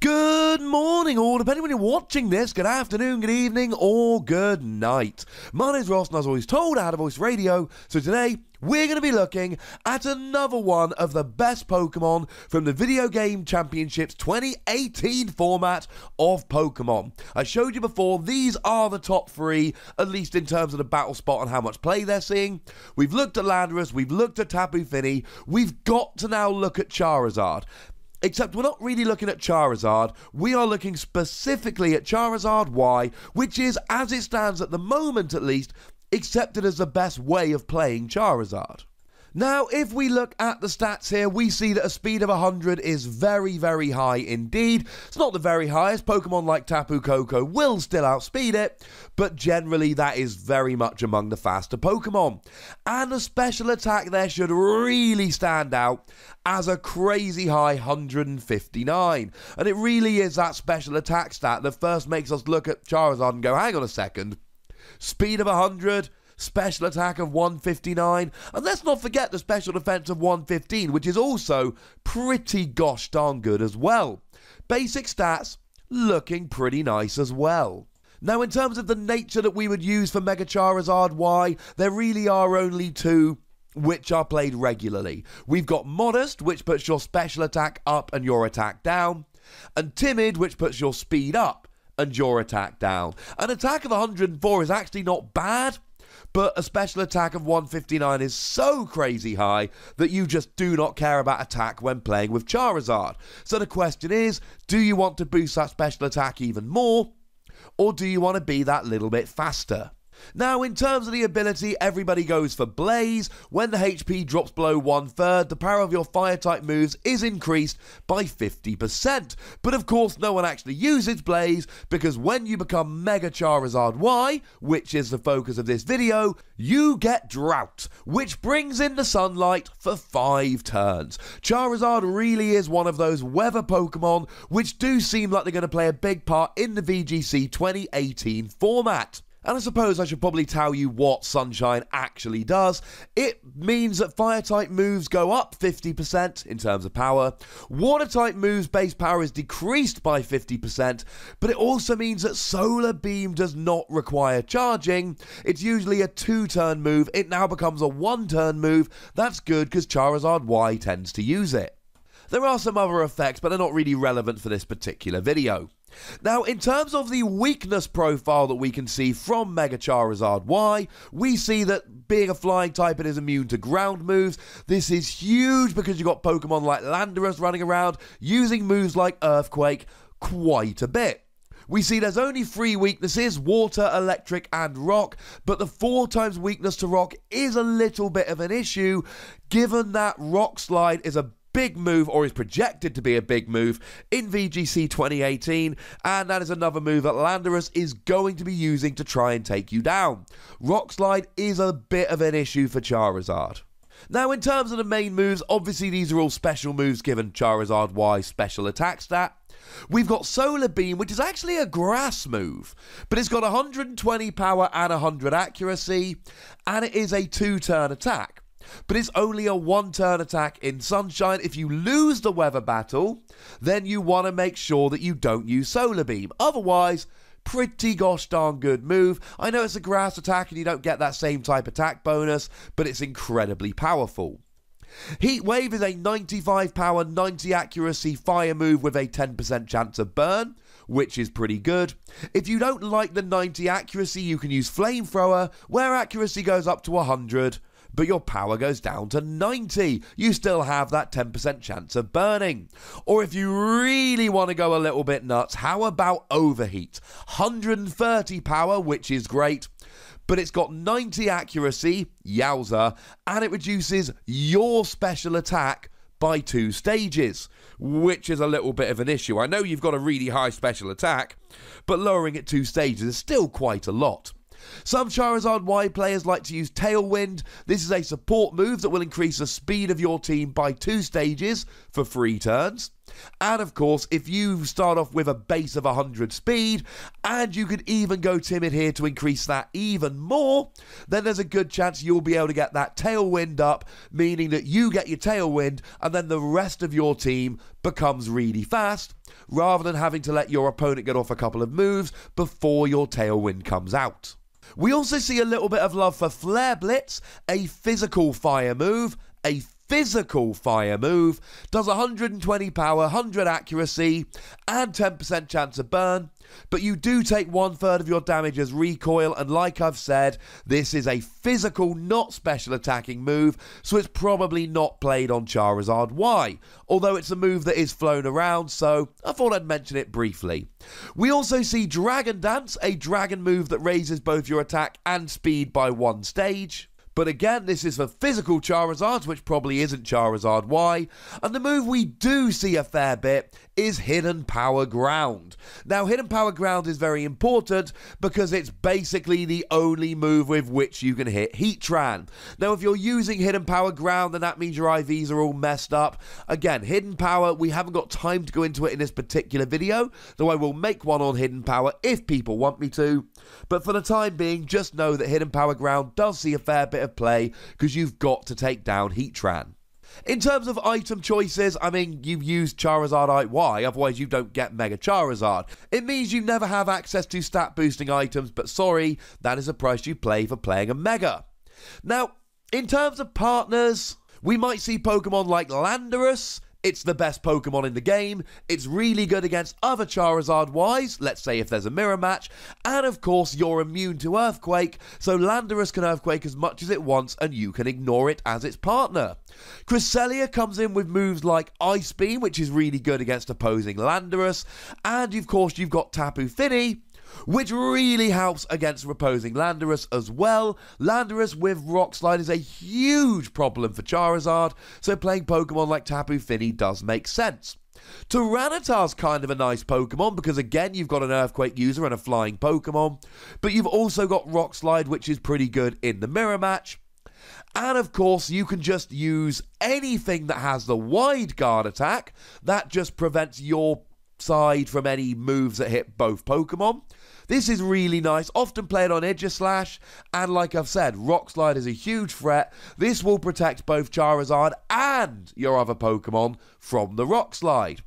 Good morning, all, depending when you're watching this. Good afternoon, good evening, or good night. My name's Ross, and as always told, I had a voice radio. So today, we're going to be looking at another one of the best Pokemon from the Video Game Championships 2018 format of Pokemon. I showed you before, these are the top three, at least in terms of the battle spot and how much play they're seeing. We've looked at Landorus, we've looked at Tapu Fini, we've got to now look at Charizard. Except we're not really looking at Charizard, we are looking specifically at Charizard Y, which is, as it stands at the moment at least, accepted as the best way of playing Charizard. Now, if we look at the stats here, we see that a speed of 100 is very, very high indeed. It's not the very highest. Pokemon like Tapu Koko will still outspeed it, but generally that is very much among the faster Pokemon. And the special attack there should really stand out as a crazy high 159. And it really is that special attack stat that first makes us look at Charizard and go, hang on a second, speed of 100, special attack of 159, and let's not forget the special defense of 115, which is also pretty gosh darn good as well. Basic stats looking pretty nice as well. Now, in terms of the nature that we would use for Mega Charizard Y, there really are only two which are played regularly. We've got Modest, which puts your special attack up and your attack down, and Timid, which puts your speed up and your attack down. An attack of 104 is actually not bad, but a special attack of 159 is so crazy high that you just do not care about attack when playing with Charizard. So the question is, do you want to boost that special attack even more, or do you want to be that little bit faster? Now, in terms of the ability, everybody goes for Blaze. When the HP drops below 1/3, the power of your Fire-type moves is increased by 50%. But of course, no one actually uses Blaze, because when you become Mega Charizard Y, which is the focus of this video, you get Drought, which brings in the sunlight for 5 turns. Charizard really is one of those weather Pokemon which do seem like they're going to play a big part in the VGC 2018 format. And I suppose I should probably tell you what Sunshine actually does. It means that Fire-type moves go up 50% in terms of power. Water-type moves' base power is decreased by 50%, but it also means that Solar Beam does not require charging. It's usually a 2-turn move. It now becomes a 1-turn move. That's good because Charizard Y tends to use it. There are some other effects, but they're not really relevant for this particular video. Now, in terms of the weakness profile that we can see from Mega Charizard Y, we see that being a flying type, it is immune to ground moves. This is huge because you've got Pokemon like Landorus running around using moves like Earthquake quite a bit. We see there's only 3 weaknesses, Water, Electric, and Rock, but the 4 times weakness to Rock is a little bit of an issue, given that Rock Slide is a big move, or is projected to be a big move in VGC 2018, and that is another move that Landorus is going to be using to try and take you down. Rock Slide is a bit of an issue for Charizard. Now, in terms of the main moves, obviously these are all special moves given Charizard Y's special attack stat. We've got Solar Beam, which is actually a grass move, but it's got 120 power and 100 accuracy, and it is a 2-turn attack. But it's only a 1-turn attack in Sunshine. If you lose the weather battle, then you want to make sure that you don't use Solar Beam. Otherwise, pretty gosh darn good move. I know it's a grass attack and you don't get that same type attack bonus, but it's incredibly powerful. Heat Wave is a 95 power, 90 accuracy fire move with a 10% chance of burn, which is pretty good. If you don't like the 90 accuracy, you can use Flamethrower, where accuracy goes up to 100, but your power goes down to 90. You still have that 10% chance of burning. Or if you really want to go a little bit nuts, how about Overheat? 130 power, which is great, but it's got 90 accuracy, yowza, and it reduces your special attack by 2 stages, which is a little bit of an issue. I know you've got a really high special attack, but lowering it 2 stages is still quite a lot. Some Charizard Y players like to use Tailwind. This is a support move that will increase the speed of your team by 2 stages for 3 turns. And of course, if you start off with a base of 100 speed, and you could even go timid here to increase that even more, then there's a good chance you'll be able to get that tailwind up, meaning that you get your tailwind, and then the rest of your team becomes really fast, rather than having to let your opponent get off a couple of moves before your tailwind comes out. We also see a little bit of love for Flare Blitz, a physical fire move, does 120 power, 100 accuracy, and 10% chance of burn, but you do take 1/3 of your damage as recoil, and like I've said, this is a physical, not special attacking move, so it's probably not played on Charizard Y, although it's a move that is flown around, so I thought I'd mention it briefly. We also see Dragon Dance, a dragon move that raises both your attack and speed by 1 stage. But again, this is for physical Charizards, which probably isn't Charizard Y. And the move we do see a fair bit is Hidden Power Ground. Now, Hidden Power Ground is very important because it's basically the only move with which you can hit Heatran. Now, if you're using Hidden Power Ground, then that means your IVs are all messed up. Again, Hidden Power, we haven't got time to go into it in this particular video, though I will make one on Hidden Power if people want me to. But for the time being, just know that Hidden Power Ground does see a fair bit of play because you've got to take down Heatran. In terms of item choices, I mean, you've used Charizard Y, otherwise you don't get Mega Charizard. It means you never have access to stat boosting items, but sorry, that is a price you pay for playing a Mega. Now, in terms of partners, we might see Pokemon like Landorus. It's the best Pokemon in the game, it's really good against other Charizard Ys, let's say if there's a mirror match, and of course you're immune to Earthquake, so Landorus can Earthquake as much as it wants and you can ignore it as its partner. Cresselia comes in with moves like Ice Beam, which is really good against opposing Landorus, and of course you've got Tapu Fini, which really helps against opposing Landorus as well. Landorus with Rock Slide is a huge problem for Charizard, so playing Pokemon like Tapu Fini does make sense. Tyranitar's kind of a nice Pokemon because again you've got an Earthquake user and a flying Pokemon, but you've also got Rock Slide, which is pretty good in the mirror match. And of course you can just use anything that has the wide guard attack, that just prevents your side from any moves that hit both Pokemon. This is really nice, often played on Aegislash, and like I've said, Rock Slide is a huge threat. This will protect both Charizard and your other Pokemon from the Rock Slide.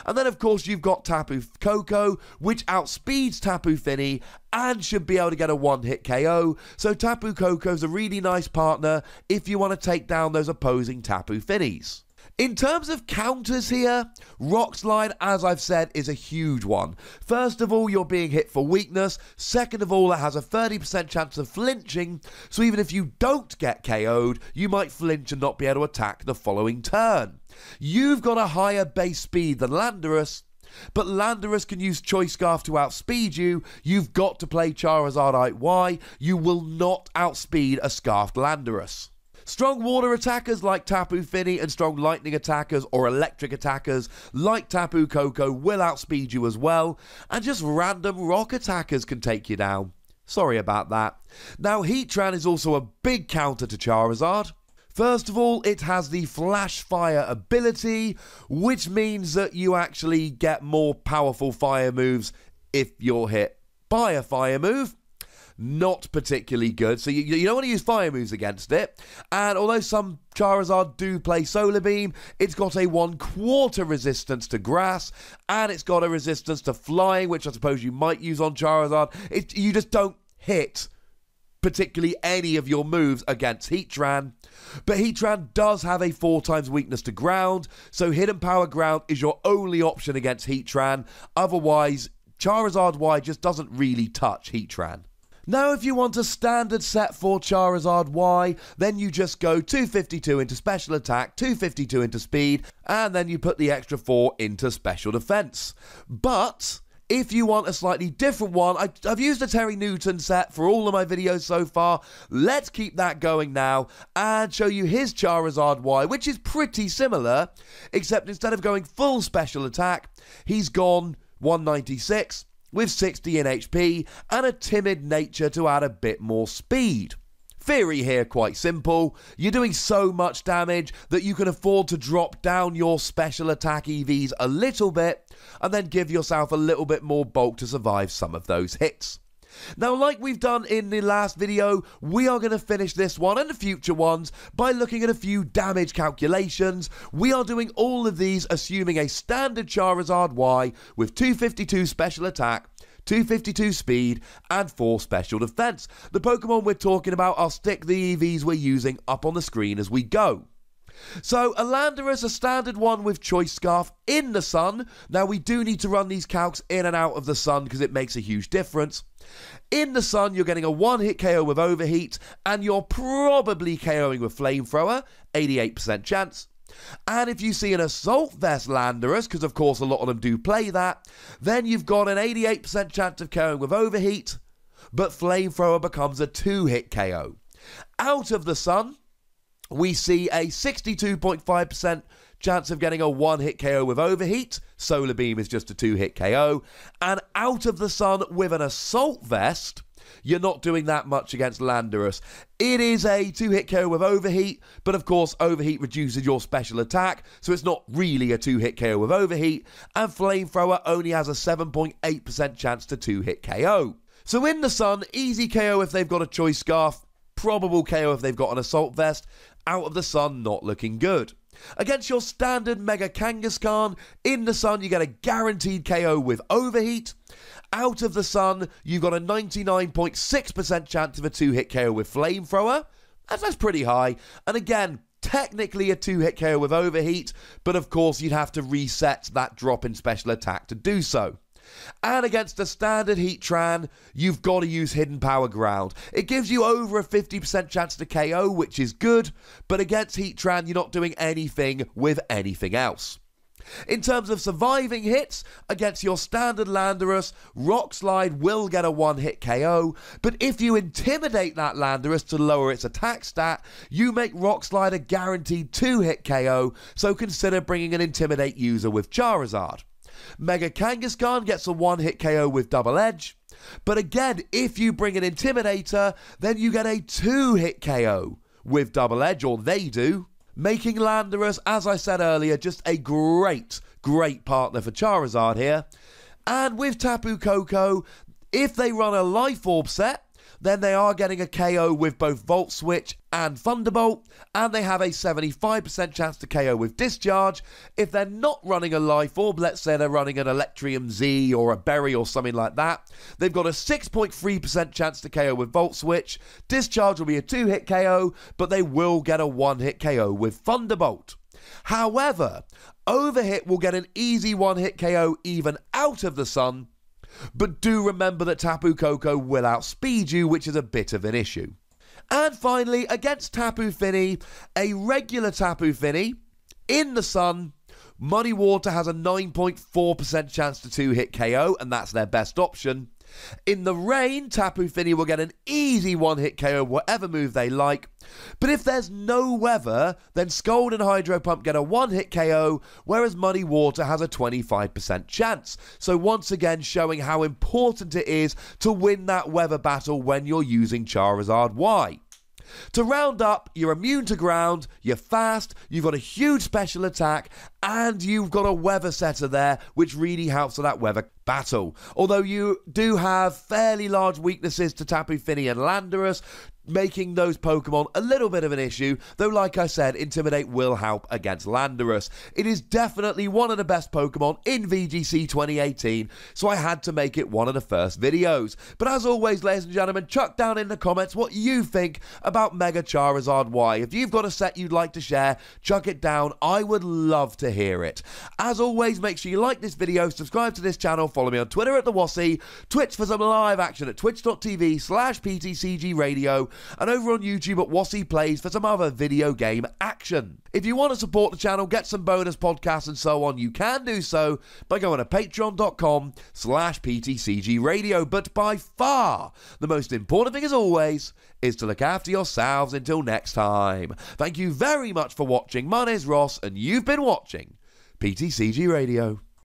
And then of course you've got Tapu Koko, which outspeeds Tapu Fini and should be able to get a one-hit KO, so Tapu Koko's a really nice partner if you want to take down those opposing Tapu Finis. In terms of counters here, Rock Slide, as I've said, is a huge one. First of all, you're being hit for weakness. Second of all, it has a 30% chance of flinching, so even if you don't get KO'd, you might flinch and not be able to attack the following turn. You've got a higher base speed than Landorus, but Landorus can use Choice Scarf to outspeed you. You've got to play Charizard Y. You will not outspeed a Scarfed Landorus. Strong water attackers like Tapu Fini and strong lightning attackers or electric attackers like Tapu Koko will outspeed you as well, and just random rock attackers can take you down. Sorry about that. Now Heatran is also a big counter to Charizard. First of all, it has the Flash Fire ability, which means that you actually get more powerful fire moves if you're hit by a fire move. Not particularly good, so you don't want to use fire moves against it. And although some Charizard do play Solar Beam, it's got a 1/4 resistance to grass, and it's got a resistance to flying, which I suppose you might use on Charizard. You just don't hit particularly any of your moves against Heatran. But Heatran does have a 4x weakness to ground, so Hidden Power Ground is your only option against Heatran. Otherwise, Charizard Y just doesn't really touch Heatran. Now, if you want a standard set for Charizard Y, then you just go 252 into Special Attack, 252 into Speed, and then you put the extra 4 into Special Defense. But if you want a slightly different one, I've used a Terry Newton set for all of my videos so far. Let's keep that going now and show you his Charizard Y, which is pretty similar, except instead of going full Special Attack, he's gone 196. With 60 in HP and a timid nature to add a bit more speed. Theory here quite simple. You're doing so much damage that you can afford to drop down your special attack EVs a little bit and then give yourself a little bit more bulk to survive some of those hits. Now, like we've done in the last video, we are going to finish this one and the future ones by looking at a few damage calculations. We are doing all of these assuming a standard Charizard Y with 252 special attack, 252 speed, and 4 special defense. The Pokemon we're talking about, I'll stick the EVs we're using up on the screen as we go. So, a Landorus, a standard one with Choice Scarf in the sun. Now, we do need to run these calcs in and out of the sun because it makes a huge difference. In the sun, you're getting a 1-hit KO with Overheat, and you're probably KOing with Flamethrower, 88% chance. And if you see an Assault Vest Landorus, because of course a lot of them do play that, then you've got an 88% chance of KOing with Overheat, but Flamethrower becomes a 2-hit KO. Out of the sun, we see a 62.5% chance of getting a 1-hit KO with Overheat. Solar Beam is just a 2-hit KO. And out of the sun with an Assault Vest, you're not doing that much against Landorus. It is a 2-hit KO with Overheat, but of course Overheat reduces your special attack, so it's not really a 2-hit KO with Overheat, and Flamethrower only has a 7.8% chance to 2-hit KO. So in the sun, easy KO if they've got a Choice Scarf, probable KO if they've got an Assault Vest. Out of the sun, not looking good. Against your standard Mega Kangaskhan, in the sun you get a guaranteed KO with Overheat. Out of the sun, you've got a 99.6% chance of a 2-hit KO with Flamethrower. That's pretty high. And again, technically a 2-hit KO with Overheat, but of course you'd have to reset that drop in special attack to do so. And against a standard Heatran, you've got to use Hidden Power Ground. It gives you over a 50% chance to KO, which is good, but against Heatran, you're not doing anything with anything else. In terms of surviving hits, against your standard Landorus, Rock Slide will get a 1-hit KO, but if you intimidate that Landorus to lower its attack stat, you make Rock Slide a guaranteed 2-hit KO, so consider bringing an Intimidate user with Charizard. Mega Kangaskhan gets a 1-hit KO with Double Edge, but again, if you bring an Intimidator, then you get a 2-hit KO with Double Edge, or they do, making Landorus, as I said earlier, just a great partner for Charizard here. And with Tapu Koko, if they run a Life Orb set, then they are getting a KO with both Volt Switch and Thunderbolt, and they have a 75% chance to KO with Discharge. If they're not running a Life Orb, let's say they're running an Electrium Z or a Berry or something like that, they've got a 6.3% chance to KO with Volt Switch. Discharge will be a 2-hit KO, but they will get a 1-hit KO with Thunderbolt. However, Overhit will get an easy 1-hit KO even out of the sun, but do remember that Tapu Koko will outspeed you, which is a bit of an issue. And finally, against Tapu Fini, a regular Tapu Fini, in the sun, Muddy Water has a 9.4% chance to 2-hit KO, and that's their best option. In the rain, Tapu Fini will get an easy 1-hit KO whatever move they like. But if there's no weather, then Scald and Hydro Pump get a 1-hit KO, whereas Muddy Water has a 25% chance. So once again showing how important it is to win that weather battle when you're using Charizard Y. To round up, you're immune to ground, you're fast, you've got a huge special attack, and you've got a weather setter there, which really helps for that weather battle. Although you do have fairly large weaknesses to Tapu Fini and Landorus, making those Pokemon a little bit of an issue, though like I said, Intimidate will help against Landorus. It is definitely one of the best Pokemon in VGC 2018, so I had to make it one of the first videos. But as always, ladies and gentlemen, chuck down in the comments what you think about Mega Charizard Y. If you've got a set you'd like to share, chuck it down. I would love to hear it. As always, make sure you like this video, subscribe to this channel, follow me on Twitter at the Wassy, Twitch for some live action at twitch.tv/PTCGRadio, and over on YouTube at Wassy Plays for some other video game action. If you want to support the channel, get some bonus podcasts and so on, you can do so by going to patreon.com/PTCGRadio. But by far, the most important thing as always is to look after yourselves until next time. Thank you very much for watching. My name's Ross, and you've been watching PTCG Radio.